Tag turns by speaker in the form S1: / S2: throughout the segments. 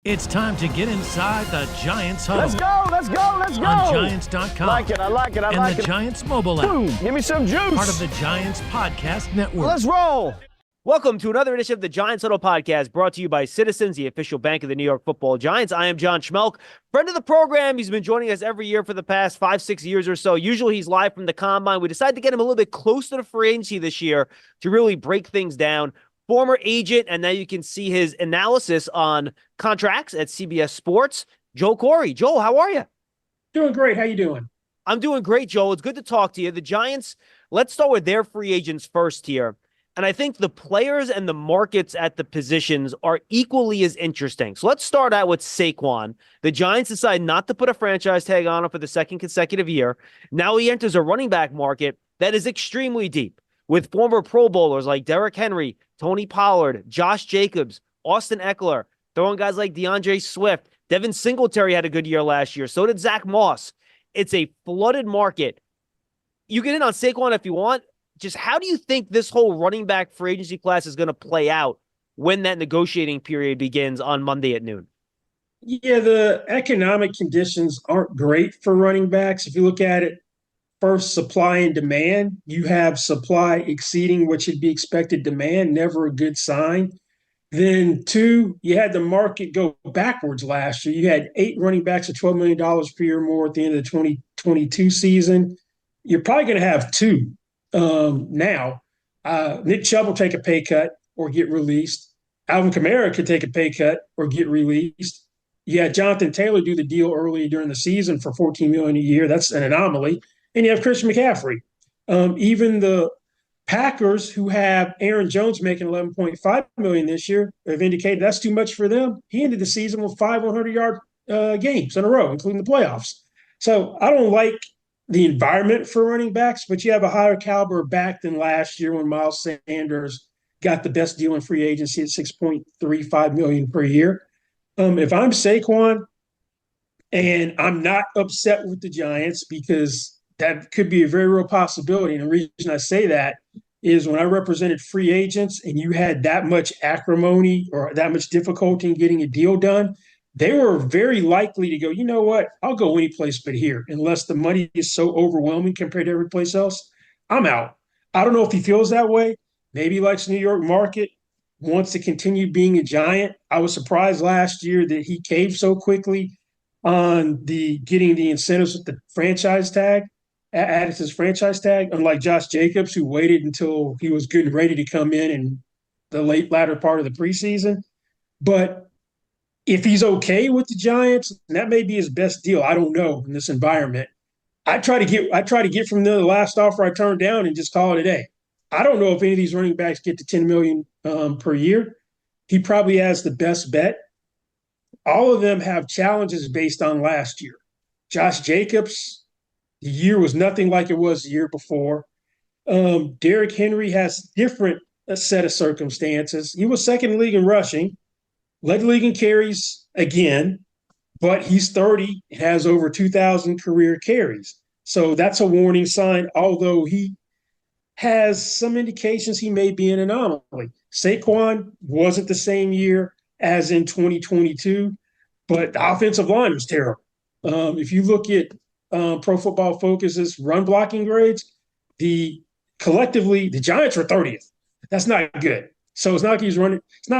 S1: It's time to get inside the Giants Huddle.
S2: Let's go.
S1: On Giants.com.
S2: I like it.
S1: And the Giants mobile app.
S2: Boom, give me some juice.
S1: Part of the Giants Podcast Network.
S2: Let's roll.
S3: Welcome to another edition of the Giants Huddle podcast, brought to you by Citizens, the official bank of the New York Football Giants. I am John Schmeelk, friend of the program. He's been joining us every year for the past 5-6 years or so. Usually he's live from the Combine. We decided to get him a little bit closer to free agency this year to really break things down. Former agent, and now you can see his analysis on contracts at CBS Sports. Joel Corry. Joel, how are you?
S4: Doing great. How you doing?
S3: I'm doing great, Joel. It's good to talk to you. The Giants, let's start with their free agents first here. And I think the players and the markets at the positions are equally as interesting. So let's start out with Saquon. The Giants decide not to put a franchise tag on him for the second consecutive year. Now he enters a running back market that is extremely deep, with former Pro Bowlers like Derrick Henry, Tony Pollard, Josh Jacobs, Austin Eckler, throwing guys like DeAndre Swift. Devin Singletary had a good year last year. So did Zach Moss. It's a flooded market. You get in on Saquon if you want. Just how do you think this whole running back free agency class is going to play out when that negotiating period begins on Monday at noon?
S4: Yeah, the economic conditions aren't great for running backs. If you look at it, first, supply and demand. You have supply exceeding what should be expected demand, never a good sign. Then two, you had the market go backwards last year. You had 8 running backs at $12 million per year more at the end of the 2022 season. You're probably going to have 2 now. Nick Chubb will take a pay cut or get released. Alvin Kamara could take a pay cut or get released. You had Jonathan Taylor do the deal early during the season for $14 million a year. That's an anomaly. And you have Christian McCaffrey. Even the Packers, who have Aaron Jones making $11.5 million this year, have indicated that's too much for them. He ended the season with 5 100-yard games in a row, including the playoffs. So I don't like the environment for running backs, but you have a higher caliber back than last year when Miles Sanders got the best deal in free agency at $6.35 million per year. If I'm Saquon, and I'm not upset with the Giants because that could be a very real possibility. And the reason I say that is when I represented free agents and you had that much acrimony or that much difficulty in getting a deal done, they were very likely to go, you know what, I'll go any place but here. Unless the money is so overwhelming compared to every place else, I'm out. I don't know if he feels that way. Maybe he likes the New York market, wants to continue being a Giant. I was surprised last year that he caved so quickly on the getting the incentives with the franchise tag. Added his franchise tag, unlike Josh Jacobs, who waited until he was good and ready to come in the latter part of the preseason. But if he's okay with the Giants, that may be his best deal. I don't know in this environment. I try to get from the last offer I turned down and just call it a day. I don't know if any of these running backs get to $10 million per year. He probably has the best bet. All of them have challenges based on last year. Josh Jacobs, the year was nothing like it was the year before. Derrick Henry has different set of circumstances. He was second in the league in rushing, led the league in carries again, but he's 30 and has over 2,000 career carries. So that's a warning sign, although he has some indications he may be an anomaly. Saquon wasn't the same year as in 2022, but the offensive line was terrible. If you look at Pro Football Focus's run blocking grades, collectively the Giants were 30th. That's not good. So it's not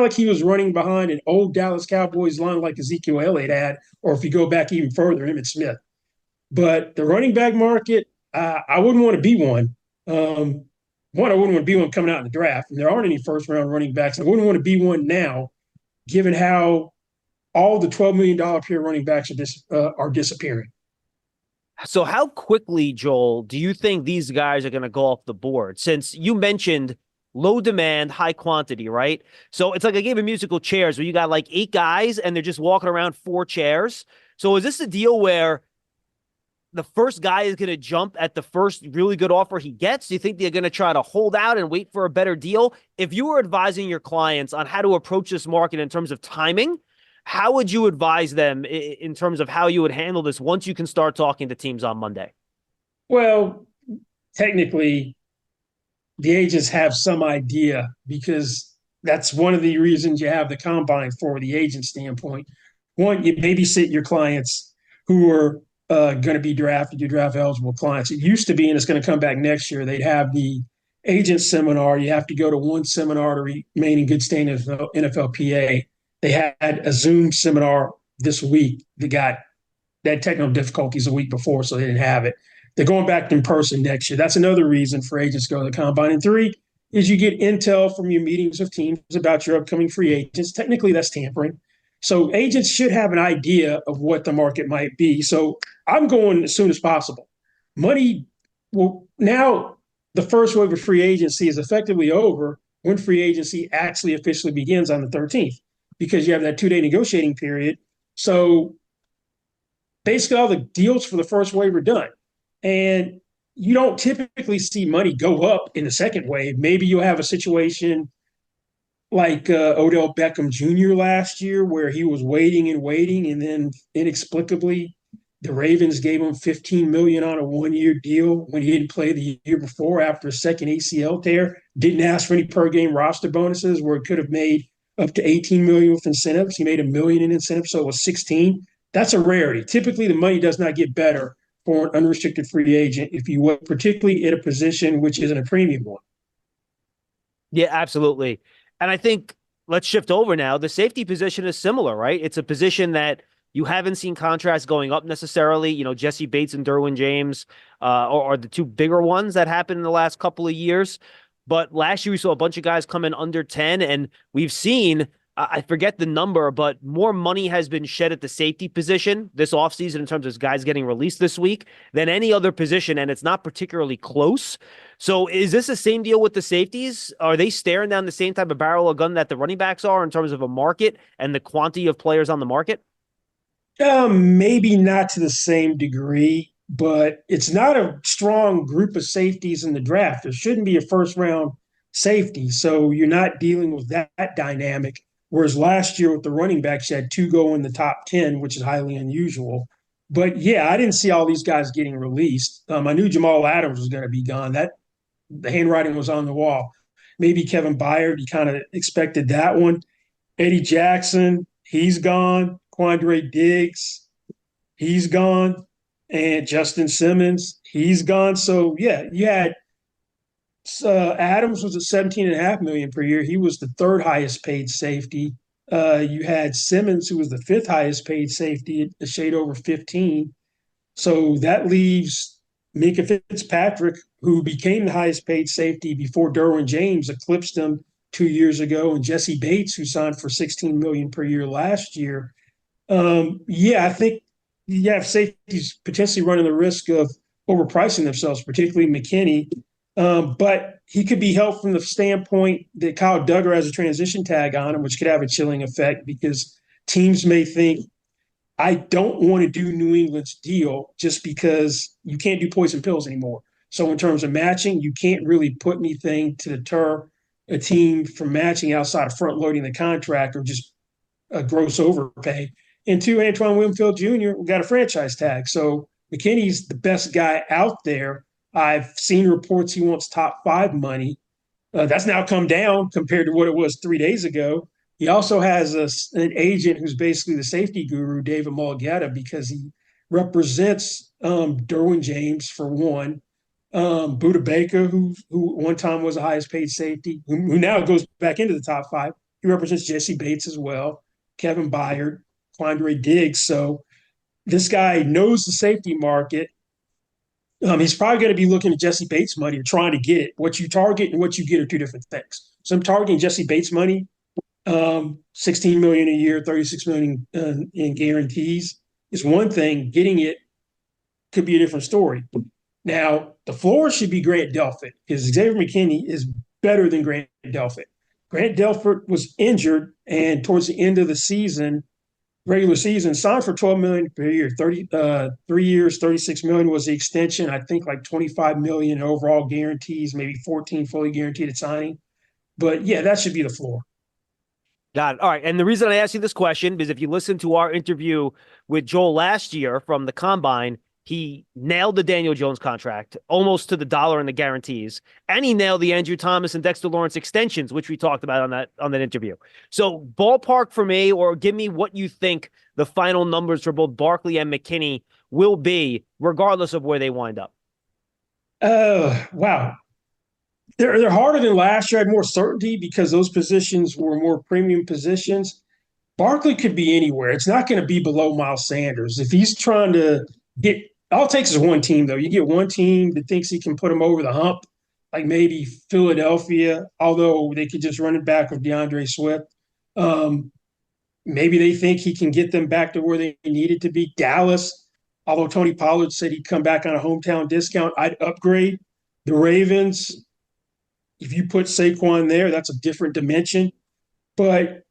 S4: like he was running behind an old Dallas Cowboys line like Ezekiel Elliott had, or if you go back even further, Emmitt Smith. But the running back market, I wouldn't want to be one. I wouldn't want to be one coming out in the draft, and there aren't any first-round running backs. I wouldn't want to be one now, given how all the $12 million per year running backs are disappearing.
S3: So how quickly, Joel, do you think these guys are going to go off the board? Since you mentioned low demand, high quantity, right? So it's like a game of musical chairs where you got like 8 guys and they're just walking around 4 chairs. So is this a deal where the first guy is going to jump at the first really good offer he gets? Do you think they're going to try to hold out and wait for a better deal? If you were advising your clients on how to approach this market in terms of timing, how would you advise them in terms of how you would handle this once you can start talking to teams on Monday?
S4: Well, technically, the agents have some idea because that's one of the reasons you have the combine for the agent standpoint. One, you babysit your clients who are going to be drafted, your draft eligible clients. It used to be, and it's going to come back next year, they'd have the agent seminar. You have to go to one seminar to remain in good standing as NFLPA. They had a Zoom seminar this week. They had technical difficulties a week before, so they didn't have it. They're going back in person next year. That's another reason for agents to go to the combine. And three is you get intel from your meetings with teams about your upcoming free agents. Technically, that's tampering. So agents should have an idea of what the market might be. So I'm going as soon as possible. Money, well, now the first wave of free agency is effectively over when free agency actually officially begins on the 13th, because you have that 2-day negotiating period. So basically all the deals for the first wave are done. And you don't typically see money go up in the second wave. Maybe you'll have a situation like Odell Beckham Jr. last year, where he was waiting, and then inexplicably the Ravens gave him $15 million on a 1-year deal when he didn't play the year before after a second ACL tear. Didn't ask for any per game roster bonuses, where it could have made up to $18 million with incentives. He made $1 million in incentives, so it was 16. That's a rarity. Typically, the money does not get better for an unrestricted free agent if you would, particularly in a position which isn't a premium one.
S3: Yeah, absolutely. And I think let's shift over now. The safety position is similar, right? It's a position that you haven't seen contracts going up necessarily. You know, Jesse Bates and Derwin James are the two bigger ones that happened in the last couple of years. But last year we saw a bunch of guys come in under 10, and we've seen, I forget the number, but more money has been shed at the safety position this offseason in terms of guys getting released this week than any other position, and it's not particularly close. So is this the same deal with the safeties? Are they staring down the same type of barrel of gun that the running backs are in terms of a market and the quantity of players on the market?
S4: Maybe not to the same degree, but it's not a strong group of safeties in the draft. There shouldn't be a first round safety. So you're not dealing with that dynamic. Whereas last year with the running backs, you had 2 go in the top 10, which is highly unusual. But yeah, I didn't see all these guys getting released. I knew Jamal Adams was going to be gone. The handwriting was on the wall. Maybe Kevin Byard, you kind of expected that one. Eddie Jackson, he's gone. Quandre Diggs, he's gone. And Justin Simmons, he's gone. So yeah, you had Adams was at $17.5 million per year. He was the third highest paid safety. You had Simmons, who was the 5th highest paid safety, a shade over 15. So that leaves Mika Fitzpatrick, who became the highest paid safety before Derwin James eclipsed him 2 years ago, and Jesse Bates, who signed for $16 million per year last year. I think you have safeties potentially running the risk of overpricing themselves, particularly McKinney. But he could be helped from the standpoint that Kyle Duggar has a transition tag on him, which could have a chilling effect because teams may think, I don't want to do New England's deal just because you can't do poison pills anymore. So in terms of matching, you can't really put anything to deter a team from matching outside of front loading the contract or just a gross overpay. And 2, Antoine Winfield Jr. got a franchise tag. So McKinney's the best guy out there. I've seen reports he wants top 5 money. That's now come down compared to what it was 3 days ago. He also has an agent who's basically the safety guru, David Mulgeta, because he represents Derwin James for one, Budda Baker, who one time was the highest paid safety, who now goes back into the top 5. He represents Jesse Bates as well, Kevin Byard, Quandre Diggs. So this guy knows the safety market. He's probably going to be looking at Jesse Bates money or trying to get it. What you target and what you get are two different things. So I'm targeting Jesse Bates money, $16 million a year, $36 million in guarantees is one thing. Getting it could be a different story. Now, the floor should be Grant Delpit because Xavier McKinney is better than Grant Delpit. Grant Delpit was injured, and towards the end of the season, regular season, signed for $12 million per year. 3 years, $36 million was the extension. I think like $25 million in overall guarantees, maybe 14 fully guaranteed at signing. But yeah, that should be the floor.
S3: Got it. All right. And the reason I ask you this question is if you listen to our interview with Joel last year from the Combine, He nailed the Daniel Jones contract almost to the dollar in the guarantees, and he nailed the Andrew Thomas and Dexter Lawrence extensions, which we talked about on that interview. So ballpark for me, or give me what you think the final numbers for both Barkley and McKinney will be, regardless of where they wind up.
S4: Wow. They're harder than last year. I had more certainty because those positions were more premium positions. Barkley could be anywhere. It's not going to be below Miles Sanders. If he's trying to get – all it takes is one team, though. You get one team that thinks he can put him over the hump, like maybe Philadelphia, although they could just run it back with DeAndre Swift. Maybe they think he can get them back to where they needed to be. Dallas, although Tony Pollard said he'd come back on a hometown discount, I'd upgrade. The Ravens, if you put Saquon there, that's a different dimension. But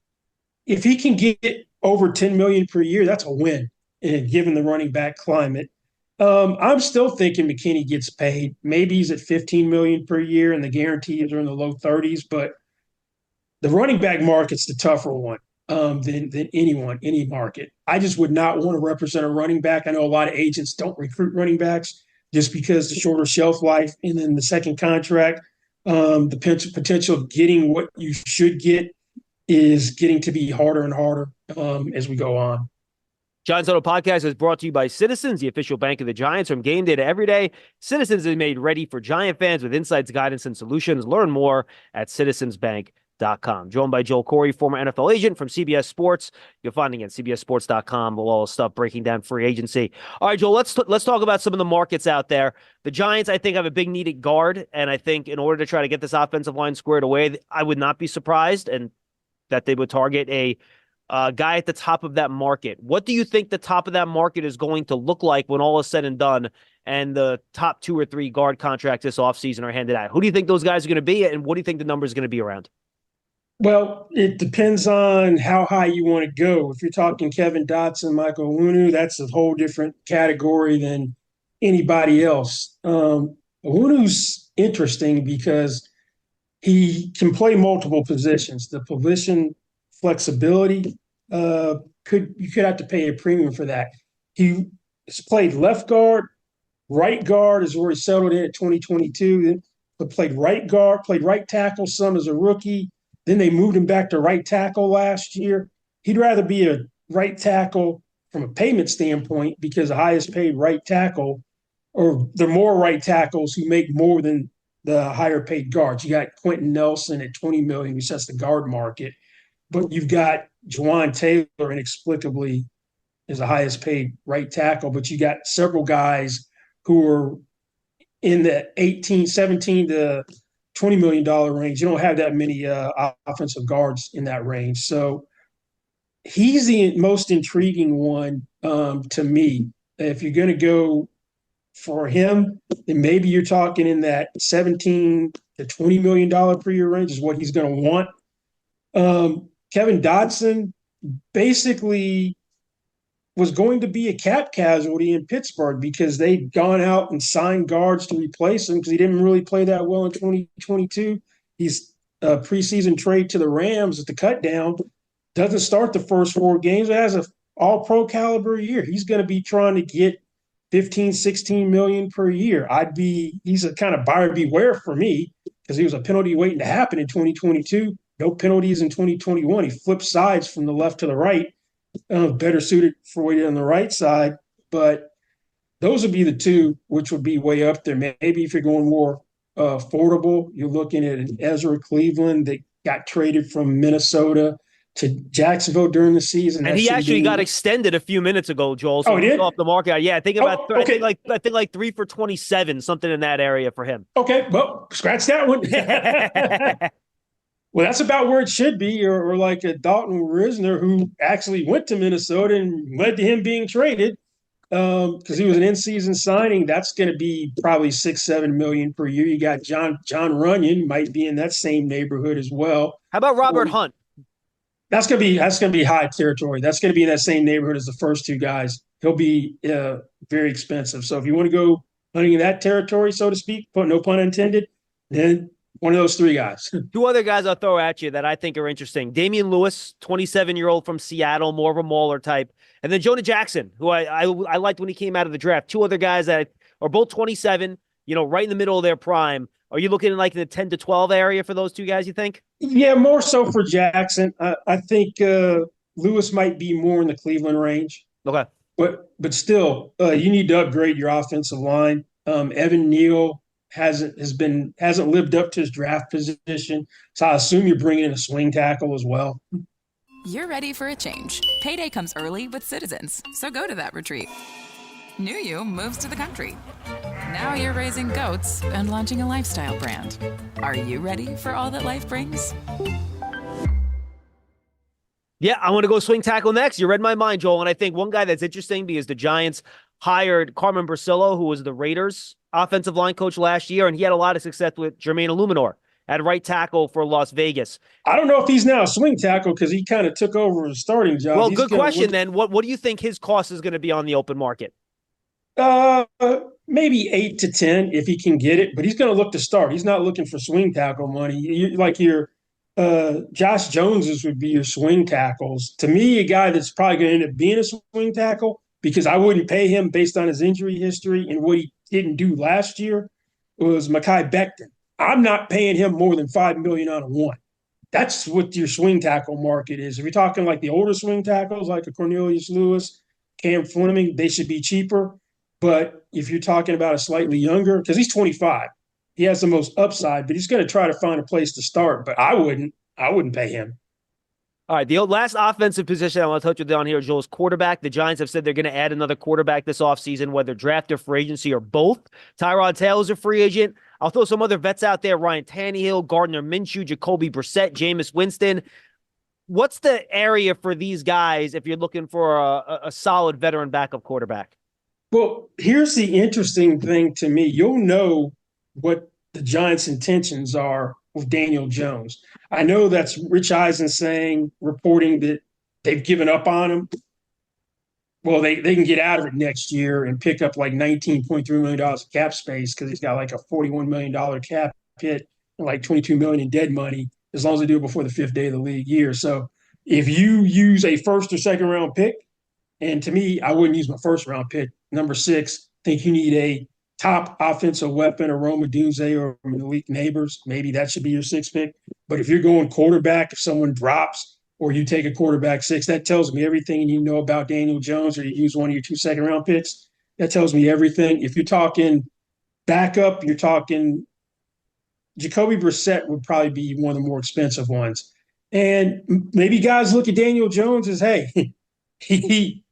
S4: if he can get over $10 million per year, that's a win, given the running back climate. I'm still thinking McKinney gets paid. Maybe he's at $15 million per year, and the guarantees are in the low 30s. But the running back market's the tougher one than any market. I just would not want to represent a running back. I know a lot of agents don't recruit running backs just because the shorter shelf life, and then the second contract, the potential of getting what you should get is getting to be harder and harder as we go on.
S3: Giants Huddle Podcast is brought to you by Citizens, the official bank of the Giants. From game day to every day, Citizens is made ready for Giant fans with insights, guidance, and solutions. Learn more at citizensbank.com. Joined by Joel Corry, former NFL agent from CBS Sports. You'll find him at cbssports.com, all the stuff breaking down free agency. All right, Joel, let's talk about some of the markets out there. The Giants, I think, have a big need at guard, and I think in order to try to get this offensive line squared away, I would not be surprised and that they would target a guy at the top of that market. What do you think the top of that market is going to look like when all is said and done and the top 2 or 3 guard contracts this offseason are handed out? Who do you think those guys are going to be, and what do you think the number is going to be around?
S4: Well, it depends on how high you want to go. If you're talking Kevin Dotson, Michael Onwenu, that's a whole different category than anybody else. Onwenu's interesting because he can play multiple positions. The position flexibility you could have to pay a premium for that. He has played left guard, right guard is where he settled in at 2022. Then played right guard, played right tackle some as a rookie. Then they moved him back to right tackle last year. He'd rather be a right tackle from a payment standpoint because the highest paid right tackle, or there are more right tackles who make more than the higher paid guards. You got Quentin Nelson at $20 million, who sets the guard market. But you've got Juwan Taylor inexplicably is the highest paid right tackle. But you got several guys who are in the 17 to $20 million range. You don't have that many offensive guards in that range. So he's the most intriguing one to me. If you're going to go for him, then maybe you're talking in that $17 to $20 million per year range is what he's going to want. Kevin Dotson basically was going to be a cap casualty in Pittsburgh because they'd gone out and signed guards to replace him because he didn't really play that well in 2022. He's a preseason trade to the Rams at the cut down, doesn't start the first 4 games, has an all-pro caliber year. He's going to be trying to get 15, 16 million per year. He's a kind of buyer beware for me because he was a penalty waiting to happen in 2022. No penalties in 2021. He flipped sides from the left to the right. Better suited for weighted on the right side. But those would be the two, which would be way up there. Maybe if you're going more affordable, you're looking at an Ezra Cleveland that got traded from Minnesota to Jacksonville during the season.
S3: And he actually got extended a few minutes ago, Joel. So
S4: he did?
S3: Off the market. Yeah, I think about
S4: okay.
S3: I think like 3 for 27, something in that area for him.
S4: Okay, well, scratch that one. Well, that's about where it should be, or like a Dalton Risner who actually went to Minnesota and led to him being traded because he was an in-season signing. That's going to be probably $6-7 million per year. You got John Runyon might be in that same neighborhood as well.
S3: How about Robert Hunt?
S4: That's going to be high territory. That's going to be in that same neighborhood as the first 2 guys. He'll be very expensive. So if you want to go hunting in that territory, so to speak, no pun intended, then One of those three guys.
S3: Two other guys I'll throw at you that I think are interesting. Damian Lewis, 27-year-old from Seattle, more of a mauler type. And then Jonah Jackson, who I liked when he came out of the draft. Two other guys that are both 27, right in the middle of their prime. Are you looking in the 10 to 12 area for those two guys, you think?
S4: Yeah, more so for Jackson. I think Lewis might be more in the Cleveland range.
S3: Okay.
S4: But still, you need to upgrade your offensive line. Evan Neal hasn't lived up to his draft position, so I assume you're bringing in a swing tackle as well.
S5: You're ready for a change. Payday comes early with Citizens, so go to that retreat. New you moves to the country. Now you're raising goats and launching a lifestyle brand. Are you ready for all that life brings?
S3: Yeah, I want to go swing tackle next. You read my mind, Joel. And I think one guy that's interesting because the Giants hired Carmen Brasillo, who was the Raiders offensive line coach last year, and he had a lot of success with Jermaine Illuminor at right tackle for Las Vegas.
S4: I don't know if he's now a swing tackle because he kind of took over a starting job.
S3: Well, good question then. What do you think his cost is going to be on the open market?
S4: Maybe 8 to 10 if he can get it, but he's going to look to start. He's not looking for swing tackle money. Josh Jones's would be your swing tackles. To me, a guy that's probably going to end up being a swing tackle because I wouldn't pay him based on his injury history and what he didn't do last year was Mekhi Becton. I'm not paying him more than $5 million on a one. That's what your swing tackle market is. If you're talking like the older swing tackles, like a Cornelius Lewis, Cam Fleming, they should be cheaper. But if you're talking about a slightly younger, because he's 25, he has the most upside, but he's going to try to find a place to start. But I wouldn't pay him.
S3: All right, the last offensive position I want to touch with on here, Joel, is quarterback. The Giants have said they're going to add another quarterback this offseason, whether draft or free agency or both. Tyrod Taylor's a free agent. I'll throw some other vets out there, Ryan Tannehill, Gardner Minshew, Jacoby Brissett, Jameis Winston. What's the area for these guys if you're looking for a solid veteran backup quarterback?
S4: Well, here's the interesting thing to me. You'll know what the Giants' intentions are with Daniel Jones. I know that's Rich Eisen reporting that they've given up on him. Well, they can get out of it next year and pick up like $19.3 million of cap space because he's got like a $41 million cap hit and like $22 million in dead money as long as they do it before the 5th day of the league year. So if you use a first or second round pick, and to me, I wouldn't use my first round pick. Number 6, I think you need a top offensive weapon, a Rome Odunze or Malik Neighbors. Maybe that should be your 6th pick. But if you're going quarterback, if someone drops or you take a quarterback 6, that tells me everything you know about Daniel Jones, or you use one of your 2 second-round picks. That tells me everything. If you're talking backup, you're talking Jacoby Brissett would probably be one of the more expensive ones. And maybe guys look at Daniel Jones as, hey, he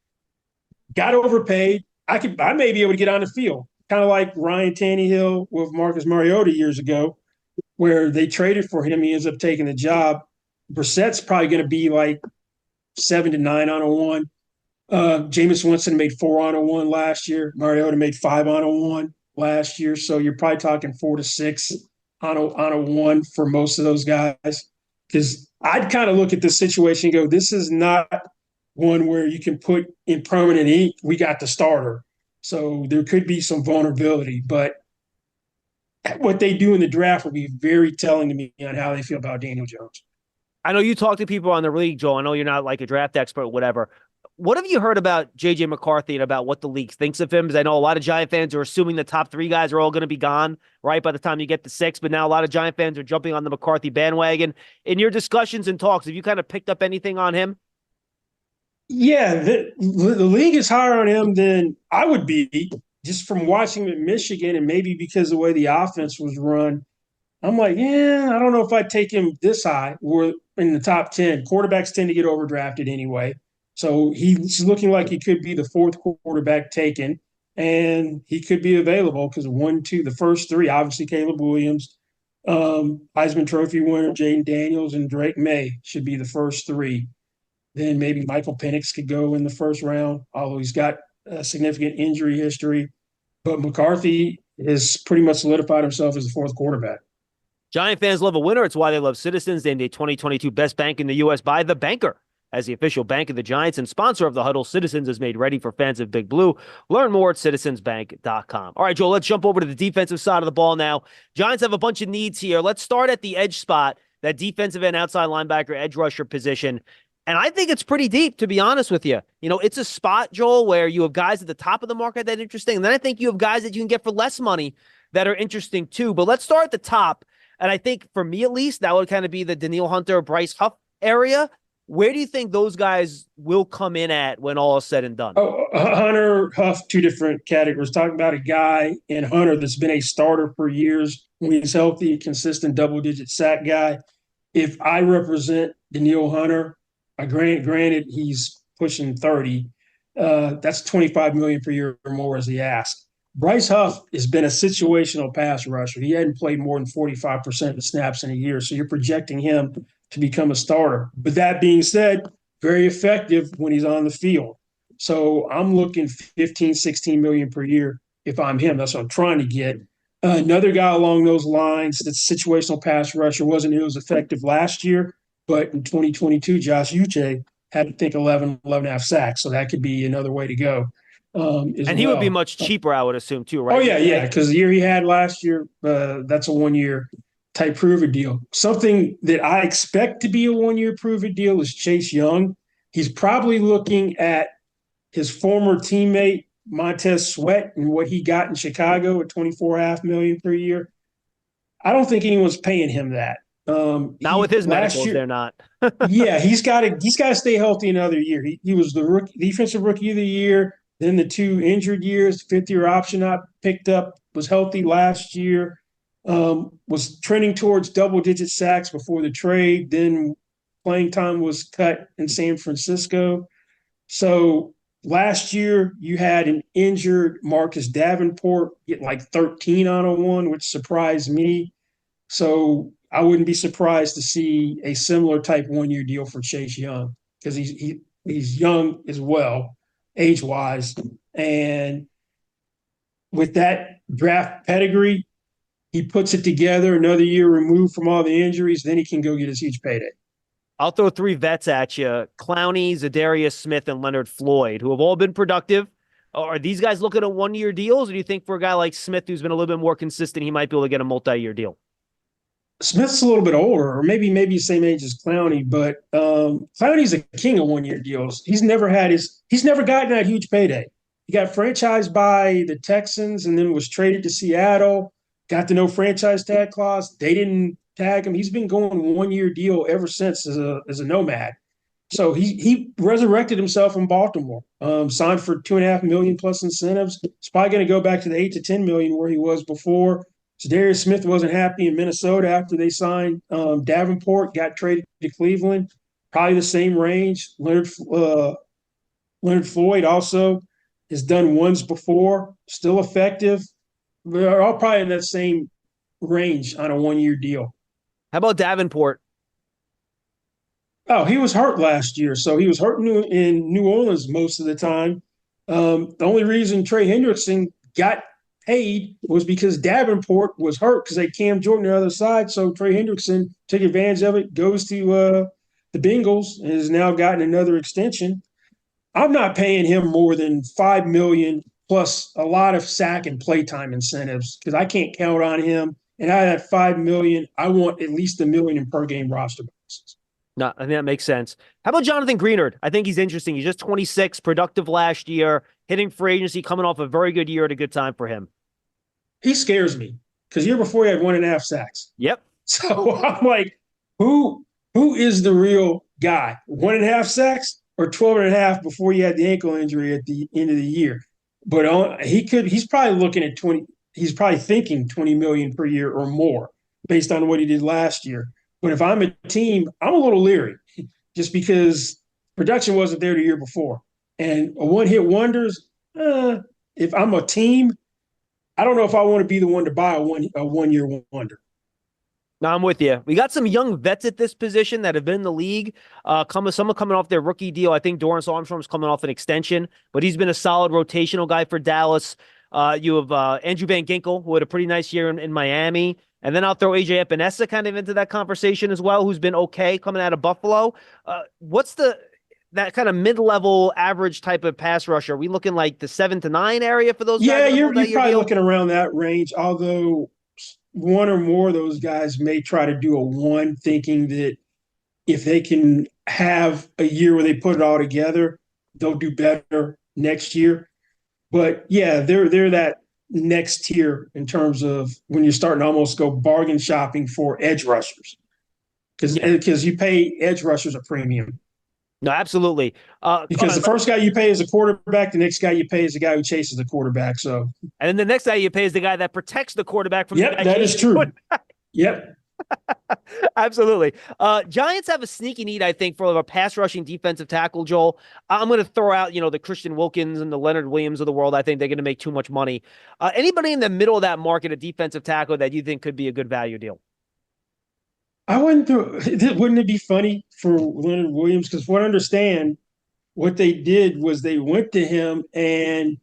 S4: got overpaid. I may be able to get on the field, kind of like Ryan Tannehill with Marcus Mariota years ago, where they traded for him. He ends up taking the job. Brissett's probably going to be like 7 to 9 on a one. Jameis Winston made 4 on a one last year. Mariota made 5 on a one last year. So you're probably talking 4 to 6 on a one for most of those guys. Because I'd kind of look at this situation and go, this is not one where you can put in permanent ink, we got the starter. So there could be some vulnerability. But what they do in the draft will be very telling to me on how they feel about Daniel Jones.
S3: I know you talk to people on the league, Joel. I know you're not like a draft expert or whatever. What have you heard about J.J. McCarthy and about what the league thinks of him? Because I know a lot of Giant fans are assuming the top 3 guys are all going to be gone, right, by the time you get to 6. But now a lot of Giant fans are jumping on the McCarthy bandwagon. In your discussions and talks, have you kind of picked up anything on him?
S4: Yeah, the league is higher on him than I would be just from watching him at Michigan, and maybe because of the way the offense was run. I'm like, I don't know if I'd take him this high. We're in the top 10. Quarterbacks tend to get overdrafted anyway. So he's looking like he could be the 4th quarterback taken, and he could be available because 1, 2, the first 3, obviously Caleb Williams, Heisman Trophy winner Jaden Daniels, and Drake May should be the first 3. Then maybe Michael Penix could go in the first round, although he's got a significant injury history. But McCarthy has pretty much solidified himself as the 4th quarterback.
S3: Giant fans love a winner. It's why they love Citizens. Named a 2022 Best Bank in the U.S. by The Banker. as the official bank of the Giants and sponsor of the Huddle. Citizens is made ready for fans of Big Blue. Learn more at citizensbank.com. All right, Joel, let's jump over to the defensive side of the ball now. Giants have a bunch of needs here. Let's start at the edge spot, that defensive end, outside linebacker, edge rusher position. And I think it's pretty deep, to be honest with you. You know, it's a spot, Joel, where you have guys at the top of the market that are interesting. And then I think you have guys that you can get for less money that are interesting too. But let's start at the top. And I think for me, at least, that would kind of be the Danielle Hunter, Bryce Huff area. Where do you think those guys will come in at when all is said and done?
S4: Oh, Hunter, Huff, two different categories. Talking about a guy in Hunter that's been a starter for years. When he's healthy, consistent double-digit sack guy. If I represent Danielle Hunter, granted he's pushing 30, that's $25 million per year or more as the ask. Bryce Huff has been a situational pass rusher. He hadn't played more than 45% of the snaps in a year, so you're projecting him to become a starter. But that being said, very effective when he's on the field. So I'm looking 15, 16 million per year if I'm him. That's what I'm trying to get. Another guy along those lines that's a situational pass rusher wasn't as effective last year, but in 2022, Josh Uche had, I think, 11 and a half sacks. So that could be another way to go.
S3: And he would be much cheaper, I would assume, too, right?
S4: Oh, yeah, because the year he had last year, that's a one-year type prove-it deal. Something that I expect to be a one-year prove-it deal is Chase Young. He's probably looking at his former teammate, Montez Sweat, and what he got in Chicago at $24.5 million per year. I don't think anyone's paying him that.
S3: Not with his medicals, they're not.
S4: Yeah, he's got to stay healthy another year. He was the defensive rookie of the year. Then the 2 injured years, fifth-year option not picked up, was healthy last year, was trending towards double-digit sacks before the trade. Then playing time was cut in San Francisco. So last year you had an injured Marcus Davenport get like 13 on a one, which surprised me. So I wouldn't be surprised to see a similar type one-year deal for Chase Young because he's young as well, age-wise. And with that draft pedigree, he puts it together another year removed from all the injuries, then he can go get his huge payday.
S3: I'll throw 3 vets at you: Clowney, Zadarius Smith, and Leonard Floyd, who have all been productive. Are these guys looking at one-year deals, or do you think for a guy like Smith, who's been a little bit more consistent, he might be able to get a multi-year deal?
S4: Smith's a little bit older, or maybe the same age as Clowney, but Clowney's a king of one-year deals. He's never gotten that huge payday. He got franchised by the Texans and then was traded to Seattle, got the no franchise tag clause. They didn't tag him. He's been going one-year deal ever since as a nomad. So he resurrected himself in Baltimore, signed for $2.5 million plus incentives. He's probably going to go back to the $8 to $10 million where he was before. Zadarius Smith wasn't happy in Minnesota after they signed Davenport, got traded to Cleveland, probably the same range. Leonard Floyd also has done ones before, still effective. They're all probably in that same range on a one-year deal.
S3: How about Davenport?
S4: Oh, he was hurt last year, so he was hurt in New Orleans most of the time. The only reason Trey Hendrickson got paid was because Davenport was hurt because they Cam Jordan on the other side. So Trey Hendrickson took advantage of it, goes to the Bengals, and has now gotten another extension. I'm not paying him more than $5 million plus a lot of sack and playtime incentives because I can't count on him. And out of that $5 million, I want at least $1 million in per game roster bonuses.
S3: No, I think that makes sense. How about Jonathan Greenard? I think he's interesting. He's just 26, productive last year, hitting free agency, coming off a very good year at a good time for him.
S4: He scares me because year before he had 1.5 sacks.
S3: Yep.
S4: So I'm like, who is the real guy? 1.5 sacks or 12.5 before he had the ankle injury at the end of the year? But he's probably looking at 20. He's probably thinking 20 million per year or more based on what he did last year. But if I'm a team, I'm a little leery just because production wasn't there the year before. And a one-hit wonders, if I'm a team, I don't know if I want to be the one to buy a one-year wonder.
S3: No, I'm with you. We got some young vets at this position that have been in the league. Some coming off their rookie deal. I think Dorrance Armstrong's coming off an extension, but he's been a solid rotational guy for Dallas. You have Andrew Van Ginkel, who had a pretty nice year in Miami. And then I'll throw AJ Epinesa kind of into that conversation as well, who's been okay coming out of Buffalo. that kind of mid-level average type of pass rusher? Are we looking like the 7 to 9 area for those guys?
S4: Yeah,
S3: on a
S4: you're
S3: multi-year
S4: probably
S3: deal?
S4: looking around that range, although one or more of those guys may try to do a 1, thinking that if they can have a year where they put it all together, they'll do better next year. But yeah, they're that next tier in terms of when you're starting to almost go bargain shopping for edge rushers, because you pay edge rushers a premium.
S3: No, absolutely.
S4: Because the first guy you pay is a quarterback, the next guy you pay is the guy who chases the quarterback. So,
S3: and then the next guy you pay is the guy that protects the quarterback from the guy
S4: that is true. Yep.
S3: Absolutely. Giants have a sneaky need, I think, for a pass rushing defensive tackle, Joel. I'm going to throw out, the Christian Wilkins and the Leonard Williams of the world. I think they're going to make too much money. Anybody in the middle of that market, a defensive tackle that you think could be a good value deal?
S4: Wouldn't it be funny for Leonard Williams? Because what I understand, what they did was they went to him and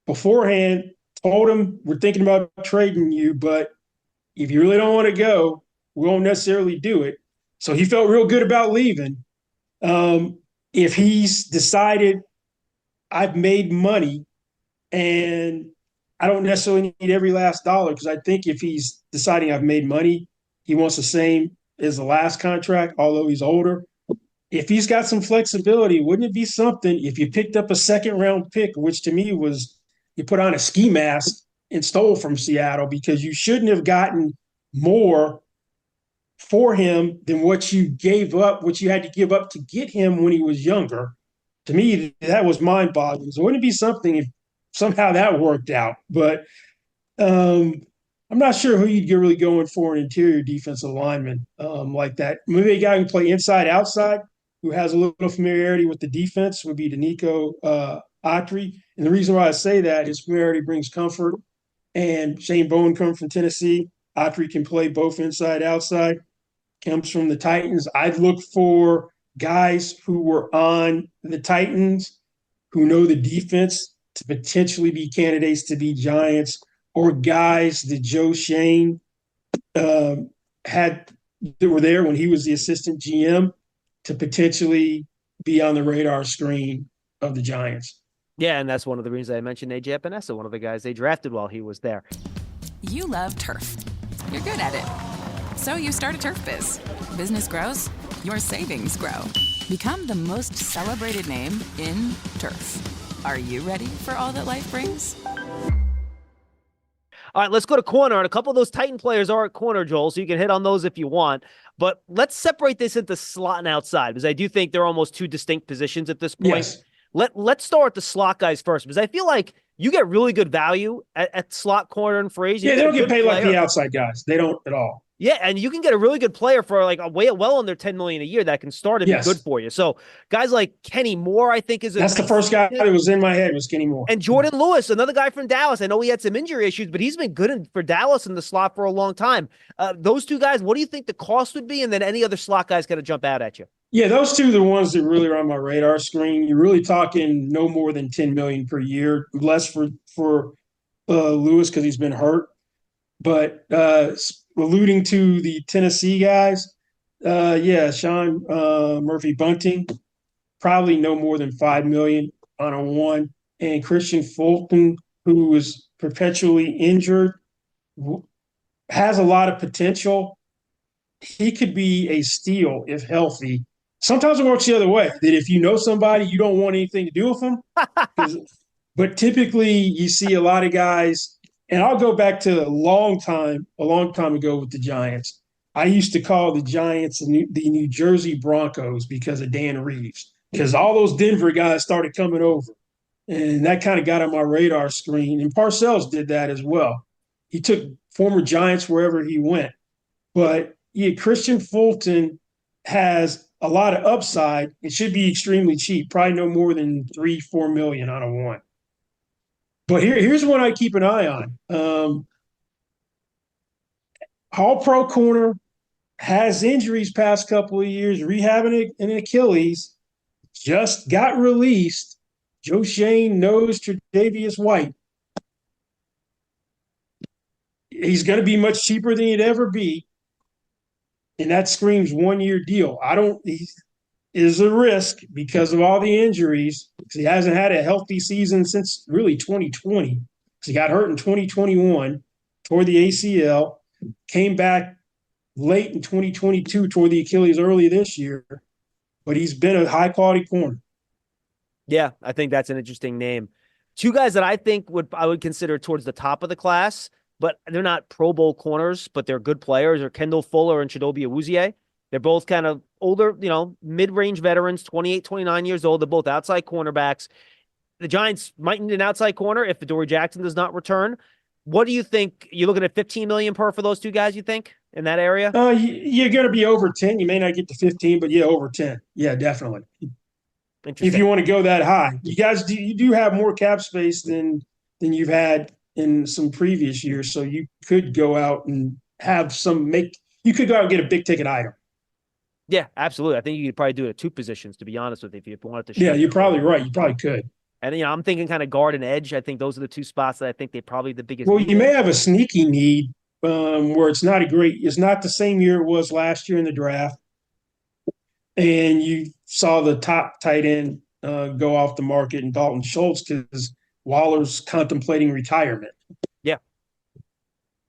S4: beforehand told him, we're thinking about trading you, but if you really don't want to go, we won't necessarily do it. So he felt real good about leaving. If he's decided I've made money and I don't necessarily need every last dollar, because I think if he's deciding I've made money, he wants the same as the last contract, although he's older. If he's got some flexibility, wouldn't it be something if you picked up a second-round pick, which to me was you put on a ski mask and stole from Seattle, because you shouldn't have gotten more for him than what you gave up, what you had to give up to get him when he was younger. To me, that was mind-boggling. So wouldn't it be something if somehow that worked out? But I'm not sure who you'd really going for an interior defensive lineman like that. Maybe a guy who can play inside, outside, who has a little familiarity with the defense would be Danico Autry. And the reason why I say that, his familiarity brings comfort. And Shane Bowen comes from Tennessee. Autry can play both inside, outside, comes from the Titans. I'd look for guys who were on the Titans who know the defense to potentially be candidates to be Giants, or guys that Joe Shane had that were there when he was the assistant GM to potentially be on the radar screen of the Giants.
S3: Yeah, and that's one of the reasons I mentioned AJ Epinesa, one of the guys they drafted while he was there.
S5: You love turf. You're good at it. So you start a turf biz. Business grows, your savings grow. Become the most celebrated name in turf. Are you ready for all that life brings?
S3: All right, let's go to corner. And a couple of those Titan players are at corner, Joel, so you can hit on those if you want. But let's separate this into slot and outside, because I do think they're almost two distinct positions at this point.
S4: Yes.
S3: Let's start with the slot guys first, because I feel like you get really good value at slot corner and phrase.
S4: Yeah, they don't get paid like the outside guys. They don't at all.
S3: Yeah, and you can get a really good player for like well under $10 million a year that can start and be good for you. So guys like Kenny Moore, I think,
S4: that's the first guy that was in my head was Kenny Moore.
S3: And Jordan Lewis, another guy from Dallas. I know he had some injury issues, but he's been good for Dallas in the slot for a long time. Those two guys, what do you think the cost would be? And then any other slot guys got to jump out at you?
S4: Yeah, those two are the ones that really are on my radar screen. You're really talking no more than $10 million per year, less for Lewis because he's been hurt. But alluding to the Tennessee guys, Sean Murphy Bunting, probably no more than $5 million on a one. And Christian Fulton, who was perpetually injured, has a lot of potential. He could be a steal if healthy. Sometimes it works the other way, that if you know somebody, you don't want anything to do with them. But typically you see a lot of guys, and I'll go back to a long time ago with the Giants. I used to call the Giants the New Jersey Broncos because of Dan Reeves, because all those Denver guys started coming over. And that kind of got on my radar screen. And Parcells did that as well. He took former Giants wherever he went. But Christian Fulton has a lot of upside. It should be extremely cheap, probably no more than $3-4 million on a one. But here's one I keep an eye on. All-Pro corner, has injuries past couple of years, rehabbing an Achilles, just got released. Joe Shane knows Tre'Davious White. He's going to be much cheaper than he'd ever be. And that screams 1-year deal. is a risk because of all the injuries. He hasn't had a healthy season since really 2020. He got hurt in 2021, tore the ACL, came back late in 2022, tore the Achilles early this year. But he's been a high-quality corner.
S3: Yeah, I think that's an interesting name. Two guys that I think I would consider towards the top of the class, but they're not Pro Bowl corners, but they're good players, are Kendall Fuller and Chidobe Awuzie. They're both kind of older, mid-range veterans, 28, 29 years old. They're both outside cornerbacks. The Giants might need an outside corner if Adoree Jackson does not return. What do you think? You're looking at $15 million per for those two guys, you think, in that area?
S4: You're going to be over 10. You may not get to 15, but yeah, over 10. Yeah, definitely. If you want to go that high. You do have more cap space than you've had in some previous years, so you could go out and have you could go out and get a big ticket item.
S3: Yeah, absolutely. I think you could probably do it at two positions, to be honest with you, if you wanted to.
S4: Yeah, you're probably right. You probably could.
S3: And, I'm thinking kind of guard and edge. I think those are the two spots that I think they're probably the biggest.
S4: Well, you may have a sneaky need where it's not the same year it was last year in the draft. And you saw the top tight end go off the market in Dalton Schultz because Waller's contemplating retirement.
S3: Yeah.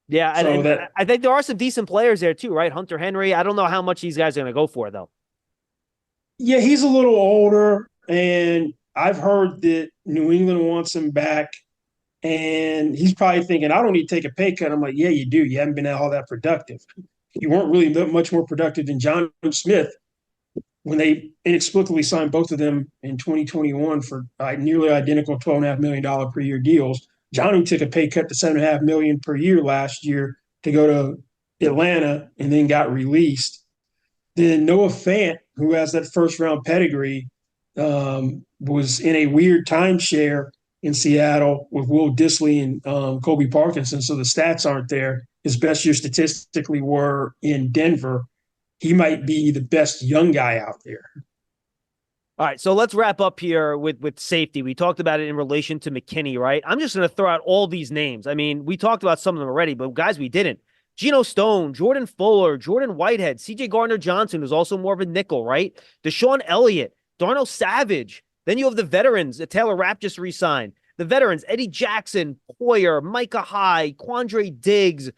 S3: Yeah, and I think there are some decent players there too, right? Hunter Henry. I don't know how much these guys are going to go for, though.
S4: Yeah, he's a little older, and I've heard that New England wants him back, and he's probably thinking, I don't need to take a pay cut. I'm like, yeah, you do. You haven't been all that productive. You weren't really much more productive than John Smith when they inexplicably signed both of them in 2021 for nearly identical $12.5 million per year deals. Johnny took a pay cut to $7.5 million per year last year to go to Atlanta and then got released. Then Noah Fant, who has that first round pedigree, was in a weird timeshare in Seattle with Will Dissly and Kobe Parkinson, so the stats aren't there. His best year statistically were in Denver. He might be the best young guy out there.
S3: All right, so let's wrap up here with safety. We talked about it in relation to McKinney, right? I'm just going to throw out all these names. I mean, we talked about some of them already, but guys, we didn't. Geno Stone, Jordan Fuller, Jordan Whitehead, C.J. Gardner-Johnson, who's also more of a nickel, right? Deshaun Elliott, Darnell Savage. Then you have the veterans that Taylor Rapp just re-signed. The veterans, Eddie Jackson, Poyer, Micah Hyde, Quandre Diggs,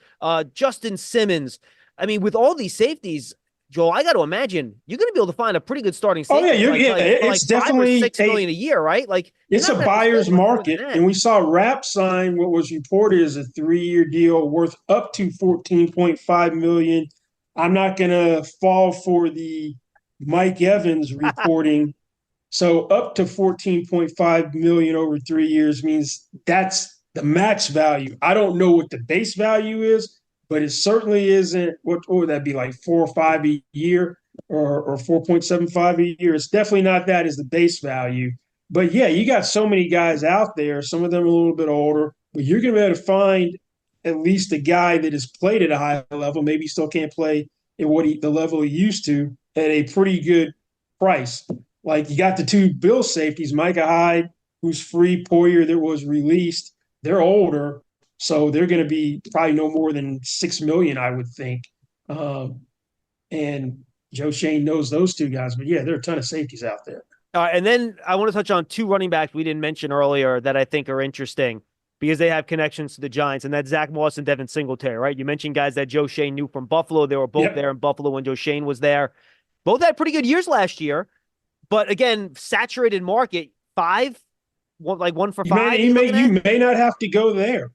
S3: Justin Simmons. I mean, with all these safeties, Joel, I got to imagine you're going to be able to find a pretty good starting safety.
S4: Oh yeah, it's definitely
S3: $5 or $6 million a year, right? Like
S4: it's a buyer's market, and we saw Rapp sign what was reported as a 3-year deal worth up to $14.5 million. I'm not going to fall for the Mike Evans reporting. So up to $14.5 million over 3 years means that's the max value. I don't know what the base value is, but it certainly isn't. What would that be, like 4 or 5 a year or 4.75 a year? It's definitely not that as the base value. But yeah, you got so many guys out there. Some of them are a little bit older, but you're going to be able to find at least a guy that has played at a high level. Maybe he still can't play at the level he used to at a pretty good price. Like you got the two Bill safeties, Micah Hyde, who's free, Poyer that was released. They're older, so they're going to be probably no more than $6 million, I would think. And Joe Shane knows those two guys, but yeah, there are a ton of safeties out there.
S3: And then I want to touch on two running backs we didn't mention earlier that I think are interesting because they have connections to the Giants, and that's Zach Moss and Devin Singletary, right? You mentioned guys that Joe Shane knew from Buffalo. They were both there in Buffalo when Joe Shane was there. Both had pretty good years last year. But again, saturated market, one for five.
S4: You may not have to go there.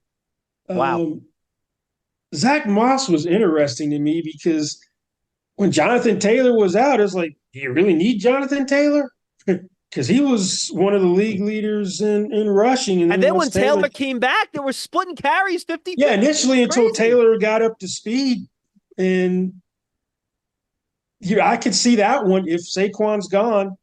S3: Wow.
S4: Zach Moss was interesting to me because when Jonathan Taylor was out, it's like, do you really need Jonathan Taylor? Because he was one of the league leaders in rushing.
S3: And then when Taylor came back, they were splitting carries 50-50.
S4: Yeah, initially until Taylor got up to speed. And I could see that one if Saquon's gone.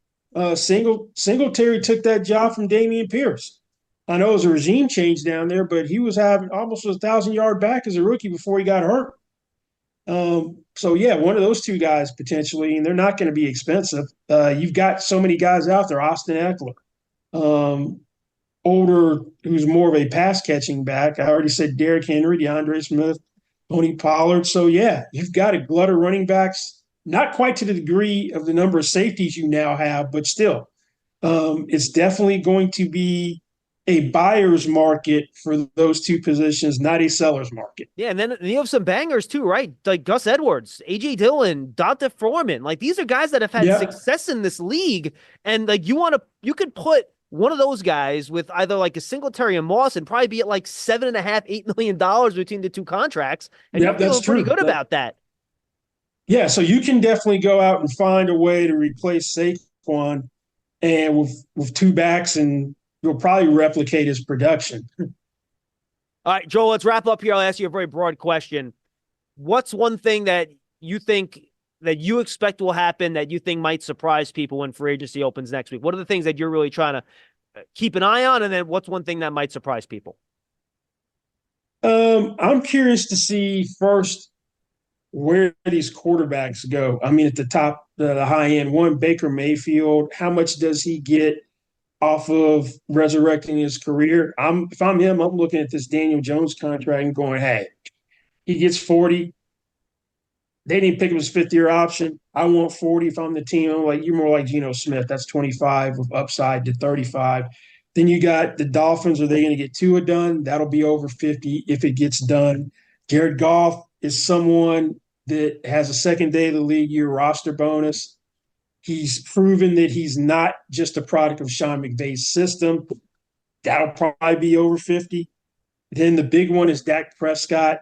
S4: Singletary took that job from Dameon Pierce. I know it was a regime change down there, but he was having almost a 1,000-yard back as a rookie before he got hurt. So, yeah, one of those two guys potentially, and they're not going to be expensive. You've got so many guys out there. Austin Eckler, older, who's more of a pass-catching back. I already said Derrick Henry, DeAndre Smith, Tony Pollard. So, yeah, you've got a glut of running backs not quite to the degree of the number of safeties you now have, but still, it's definitely going to be a buyer's market for those two positions, not a seller's market.
S3: Yeah, and then you have some bangers too, right? Like Gus Edwards, A.J. Dillon, Dante Foreman. Like these are guys that have had success in this league, and like you could put one of those guys with either like a Singletary and Moss and probably be at like $7.5–8 million between the two contracts, and you're feeling pretty good about that.
S4: Yeah, so you can definitely go out and find a way to replace Saquon, and with two backs, and you'll probably replicate his production.
S3: All right, Joel, let's wrap up here. I'll ask you a very broad question. What's one thing that you think that you expect will happen that you think might surprise people when free agency opens next week? What are the things that you're really trying to keep an eye on? And then what's one thing that might surprise people?
S4: I'm curious to see first where these quarterbacks go. I mean, at the top, the high end one, Baker Mayfield, how much does he get off of resurrecting his career? If I'm him, I'm looking at this Daniel Jones contract and going, hey, he gets 40. They didn't pick up his fifth-year option. I want 40 if I'm the team. I'm like, you're more like Geno Smith. That's 25 with upside to 35. Then you got the Dolphins. Are they going to get Tua done? That'll be over 50 if it gets done. Jared Goff is someone that has a second day of the league year roster bonus. He's proven that he's not just a product of Sean McVay's system. That'll probably be over 50. Then the big one is Dak Prescott.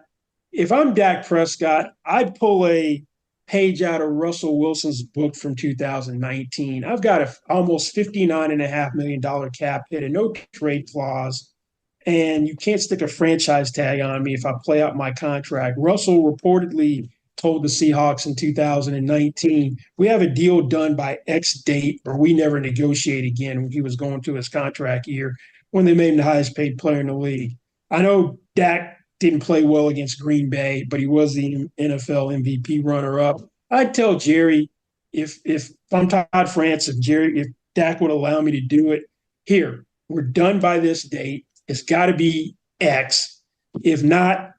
S4: If I'm Dak Prescott, I'd pull a page out of Russell Wilson's book from 2019. I've got a almost $59.5 million cap hit and no trade clause, and you can't stick a franchise tag on me if I play out my contract. Russell reportedly told the Seahawks in 2019, we have a deal done by X date or we never negotiate again when he was going to his contract year when they made him the highest paid player in the league. I know Dak didn't play well against Green Bay, but he was the NFL MVP runner-up. I'd tell Jerry, if I'm Todd France, if Dak would allow me to do it, here, we're done by this date. It's got to be X. If not,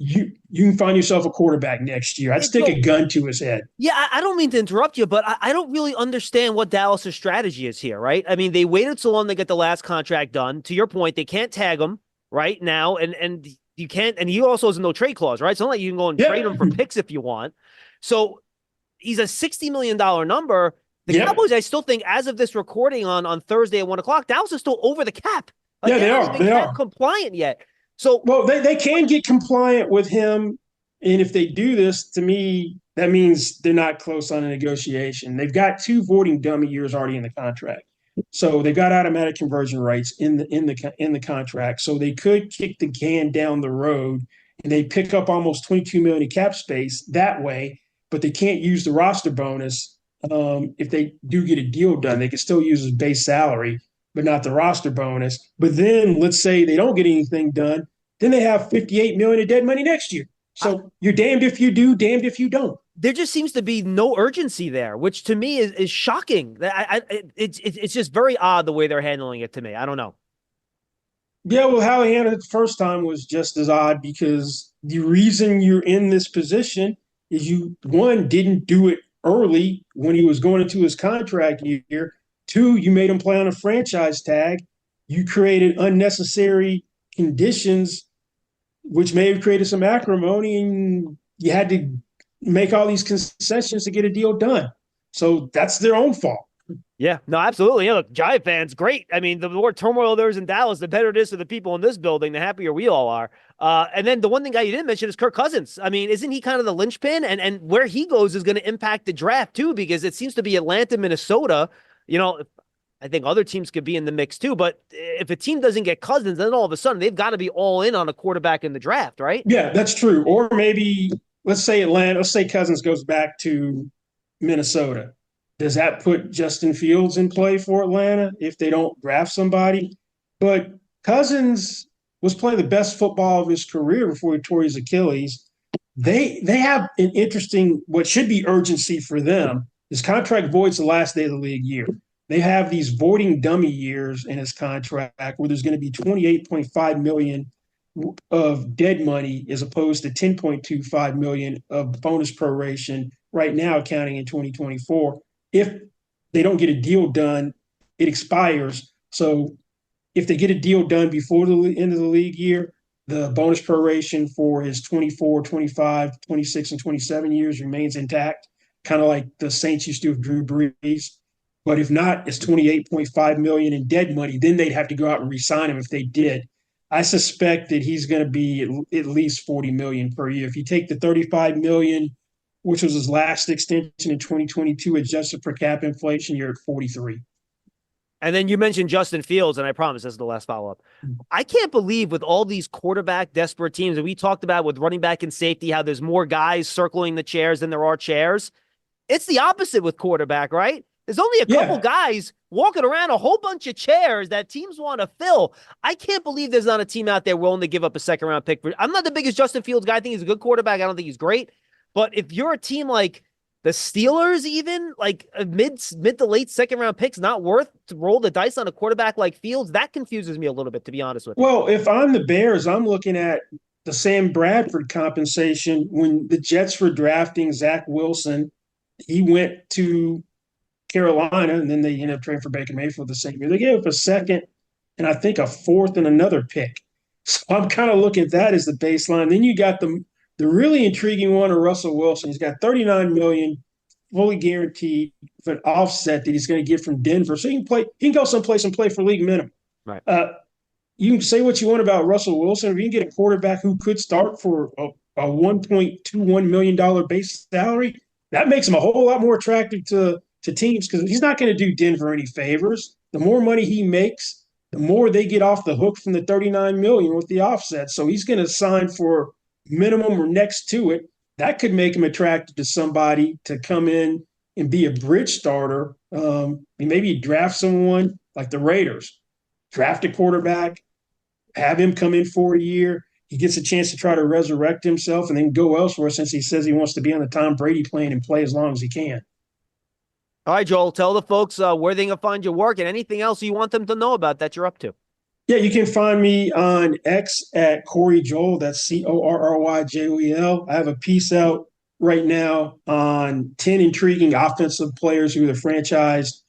S4: you can find yourself a quarterback next year. I'd stick a gun to his head.
S3: Yeah, I don't mean to interrupt you, but I don't really understand what Dallas' strategy is here, right? I mean, they waited so long to get the last contract done. To your point, they can't tag him right now, and you can't, and he also has no trade clause, right? It's not like you can go and trade him for picks if you want. So he's a $60 million number. The Cowboys, I still think, as of this recording on Thursday at 1 o'clock, Dallas is still over the cap. Like,
S4: they are. They are
S3: compliant yet. So,
S4: well, they can get compliant with him, and if they do this, to me, that means they're not close on a negotiation. They've got 2 voting dummy years already in the contract, so they've got automatic conversion rights in the contract. So they could kick the can down the road, and they pick up almost $22 million in cap space that way. But they can't use the roster bonus if they do get a deal done. They can still use his base salary, but not the roster bonus. But then let's say they don't get anything done, then they have $58 million of dead money next year. So you're damned if you do, damned if you don't.
S3: There just seems to be no urgency there, which to me is shocking. It's just very odd the way they're handling it to me. I don't know.
S4: Yeah, well, how he handled it the first time was just as odd because the reason you're in this position is you, one, didn't do it early when he was going into his contract year. 2, you made him play on a franchise tag. You created unnecessary conditions, which may have created some acrimony, and you had to make all these concessions to get a deal done. So that's their own fault.
S3: Yeah, no, absolutely. Yeah, look, Giant fans, great. I mean, the more turmoil there is in Dallas, the better it is for the people in this building, the happier we all are. And then the one thing you didn't mention is Kirk Cousins. I mean, isn't he kind of the linchpin? And where he goes is going to impact the draft too, because it seems to be Atlanta, Minnesota. You know, I think other teams could be in the mix too. But if a team doesn't get Cousins, then all of a sudden they've got to be all in on a quarterback in the draft, right?
S4: Yeah, that's true. Or maybe let's say Cousins goes back to Minnesota. Does that put Justin Fields in play for Atlanta if they don't draft somebody? But Cousins was playing the best football of his career before he tore his Achilles. They have an interesting, what should be urgency for them. His contract voids the last day of the league year. They have these voiding dummy years in his contract where there's going to be $28.5 million of dead money as opposed to $10.25 million of bonus proration right now, counting in 2024. If they don't get a deal done, it expires. So if they get a deal done before the end of the league year, the bonus proration for his 24, 25, 26, and 27 years remains intact, kind of like the Saints used to with Drew Brees. But if not, it's 28.5 million in dead money. Then they'd have to go out and re-sign him if they did. I suspect that he's going to be at least 40 million per year. If you take the 35 million, which was his last extension in 2022, adjusted for cap inflation, you're at 43.
S3: And then you mentioned Justin Fields, and I promise this is the last follow-up. I can't believe with all these quarterback desperate teams, and we talked about with running back and safety, how there's more guys circling the chairs than there are chairs. It's the opposite with quarterback, right? There's only a couple guys walking around a whole bunch of chairs that teams want to fill. I can't believe there's not a team out there willing to give up a second-round pick. I'm not the biggest Justin Fields guy. I think he's a good quarterback. I don't think he's great. But if you're a team like the Steelers, even like a mid to late second-round picks, not worth to roll the dice on a quarterback like Fields, that confuses me a little bit, to be honest with you.
S4: Well, if I'm the Bears, I'm looking at the Sam Bradford compensation. When the Jets were drafting Zach Wilson, he went to Carolina, and then they ended up trading for Baker Mayfield the same year. They gave up a second and I think a fourth and another pick. So I'm kind of looking at that as the baseline. Then you got the really intriguing one of Russell Wilson. He's got $39 million fully guaranteed for an offset that he's going to get from Denver. So he can go someplace and play for league minimum.
S3: Right.
S4: You can say what you want about Russell Wilson. If you can get a quarterback who could start for a $1.21 million base salary, that makes him a whole lot more attractive to teams, because he's not going to do Denver any favors. The more money he makes, the more they get off the hook from the $39 million with the offset. So he's going to sign for minimum or next to it. That could make him attractive to somebody to come in and be a bridge starter. Maybe draft someone like the Raiders, draft a quarterback, have him come in for a year. He gets a chance to try to resurrect himself and then go elsewhere, since he says he wants to be on the Tom Brady plane and play as long as he can.
S3: All right, Joel, tell the folks where they can find your work and anything else you want them to know about that you're up to.
S4: Yeah, you can find me on X at Corry Joel. That's CORRYJOEL. I have a piece out right now on 10 intriguing offensive players who are franchised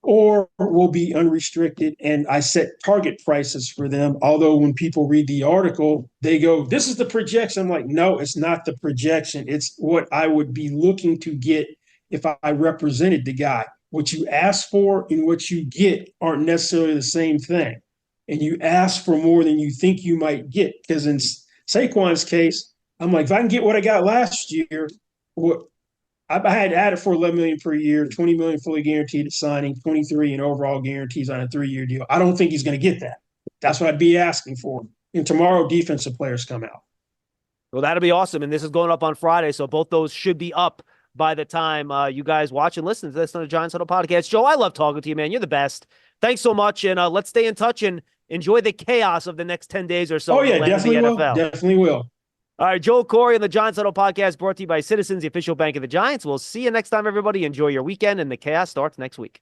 S4: or will be unrestricted, and I set target prices for them. Although when people read the article, they go, "This is the projection." I'm like, no, it's not the projection. It's what I would be looking to get if I represented the guy. What you ask for and what you get aren't necessarily the same thing. And you ask for more than you think you might get. Because in Saquon's case, I'm like, if I can get what I got last year, I had added for $11 million per year, $20 million fully guaranteed at signing, 23 in overall guarantees on a 3-year deal. I don't think he's going to get that. That's what I'd be asking for. And tomorrow, defensive players come out.
S3: Well, that'll be awesome. And this is going up on Friday, so both those should be up by the time you guys watch and listen to this on the Giants Huddle podcast. Joe, I love talking to you, man. You're the best. Thanks so much, and let's stay in touch and enjoy the chaos of the next 10 days or so.
S4: Oh, yeah, definitely will. Definitely will.
S3: All right, Joel Corry on the Giants Huddle podcast, brought to you by Citizens, the official bank of the Giants. We'll see you next time, everybody. Enjoy your weekend, and the chaos starts next week.